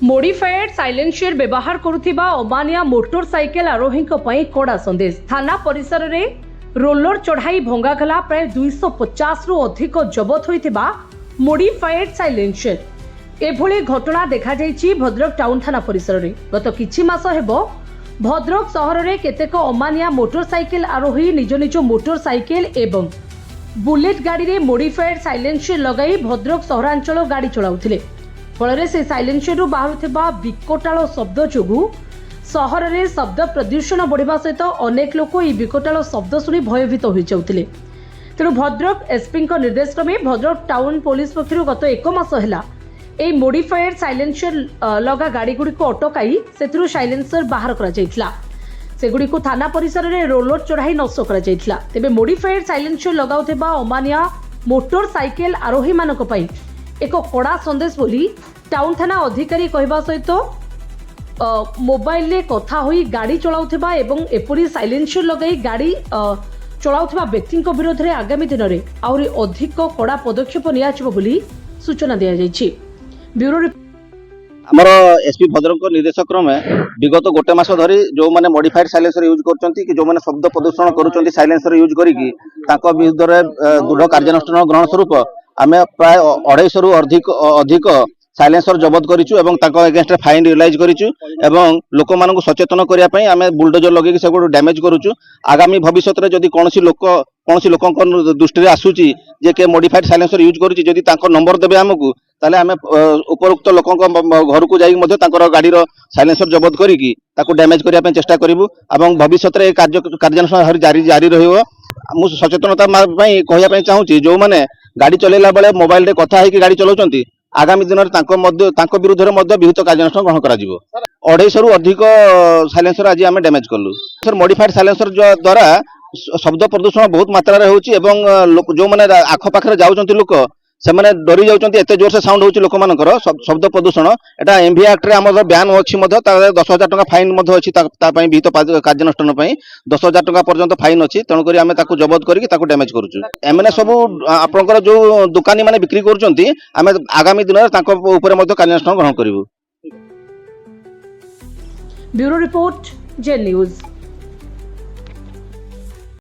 Modified silencer व्यवहार करुथिबा अमानिया motorcycle आरोही कड़ा संदेश। थाना परिसर में रोलर चढ़ाई भंगागला प्राय 250 रु अधिक जबत होइथिबा मोडिफाइड साइलेंसर। एभली घटना देखा जाइछि भद्रक टाउन थाना परिसर में। गत किछि मास हेबो भद्रक सहर में केतेक अमानिया मोटरसाइकेल आरोही निज निज मोटरसाइकेल एवं बुलेट गाड़ी रे मोडिफाइड साइलेंसर लगाई भद्रक सहरांचल गाड़ी चलाउथिले। फल से साइलेंसर बाहर विकटाल शब्द जोगु सहर में शब्द प्रदूषण बढ़िबा सहित अनेक लोक यह विकटाल शब्द शुणी भयभीत हो जाउथिले। तेणु भद्रक एसपी निर्देश क्रमे भद्रक टाउन पुलिस पक्षरु गत एक मास है यह मोडिफाइड साइलेंसर लगा गाड़ी गुड़िक अटकाई से साइलेंसर बाहर करा सेगुड़ी को थाना परिसर में रोलर चढ़ाई नष्ट करा तेबे मोडिफाइड साइलेंसर लगाउथिबा अमानिया मोटरसाइकेल आरोही मानक पई एक कड़ा संदेश बोली टाउन थाना अधिकारी कहवा सहित मोबाइल रे कथा होई गाड़ी चलाउथिबा एवं एपरी साइलेंसर लगाई गाड़ी चलाउथिबा व्यक्ति विरोध में आगामी दिन में आहुरी अधिक कड़ा पदक्षेप नियाजिबो बोली सूचना दिया जायछि। ब्यूरो आमर एसपी भद्रक निर्देशक क्रमे विगत गोटे मास धरी जो माने मॉडिफाइड साइलेंसर यूज करछंती कि जो माने शब्द प्रदूषण करूछंती साइलेंसर यूज करिकी ताको विरुद्ध रे दृढ़ कार्यानुष्ठान ग्रहण स्वरूप आमे प्राय 250 रु अधिक साइलेंसर जबत करिछु एवं ताको अगेंस्ट फाइन रियलाइज करिछु एवं लोक मानकु सचेतन करिया पई आमे बुलडोजर लगेकी सेगु डैमेज करूछु। आगामी भविष्य रे जदि कोनोसी लोकक दृष्टि रे आसुची जे के मॉडिफाइड साइलेंसर यूज करूची जदि ताको नंबर देबे हमकु ताले आमे उपरोक्त लोकक घर को जाई मध्ये ताकर गाडीर साइलेंसर जबत करिकी ताको डैमेज करिया पई चेष्टा करिवु एवं भविष्य रे कार्यानुष्ठान जारी रहिबो। मु सचेतनता पई कहया पई चाहूची जो माने गाड़ी चलेला बेले मोबाइल रे कथा है कि गाड़ी चलाउचंती आगामी दिन में विरुद्ध में विहित कार्यानुष्ठान ग्रहण करा 250 रु अधिक साइलेंसर आज आम डैमेज कलु। सर मॉडिफाइड साइलेंसर द्वारा शब्द प्रदूषण बहुत मात्रा होची एवं जो माने आख पाखरे जाउचंती लोक से माने डरी जाउचंती एते जोर से साउंड होची लोक मानकर शब्द प्रदूषण एटा एमवी एक्ट रे हमर बैन अछि मध्य 10,000 टका फाइन मध्य अछि ता पई विहित कार्यानुष्ठान पई 10,000 टका पर्यंत फाइन अछि। तेणु करी आमे ताकू जबत करिकि ताकू डैमेज करूछु। एमने सब आपनकर जो दुकानी माने बिक्री करूचंती आमे आगामी दिन ताको ऊपर मध्य कार्यानुष्ठान ग्रहण करिवु। ब्यूरो रिपोर्ट जे न्यूज।